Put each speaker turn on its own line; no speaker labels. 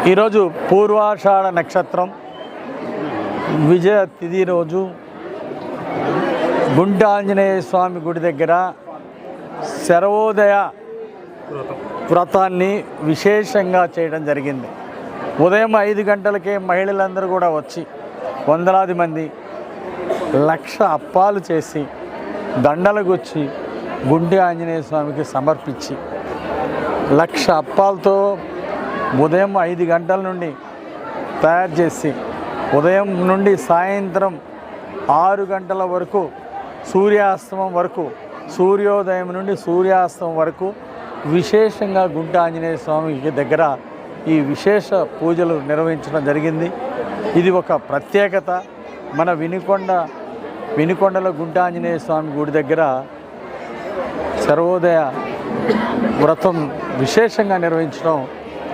ఈరోజు పూర్వాషాఢ నక్షత్రం విజయ తిథి రోజు గుంట ఆంజనేయ స్వామి గుడి దగ్గర శరవోదయ వ్రతాన్ని విశేషంగా చేయడం జరిగింది. ఉదయం 5 గంటలకే మహిళలందరూ కూడా వచ్చి వందలాది మంది లక్ష అప్పాలు చేసి దండలు గుచ్చి గుంటి ఆంజనేయ స్వామికి సమర్పించి లక్ష అప్పాలతో ఉదయం 5 గంటల నుండి తయారు చేసి ఉదయం నుండి సాయంత్రం 6 గంటల వరకు సూర్యాస్తమం వరకు సూర్యోదయం నుండి సూర్యాస్తమం వరకు విశేషంగా గుంట ఆంజనేయ స్వామికి దగ్గర ఈ విశేష పూజలు నిర్వహించడం జరిగింది. ఇది ఒక ప్రత్యేకత. మన వినుకొండలో గుంట ఆంజనేయ స్వామి గుడి దగ్గర సర్వోదయ వ్రతం విశేషంగా నిర్వహించడం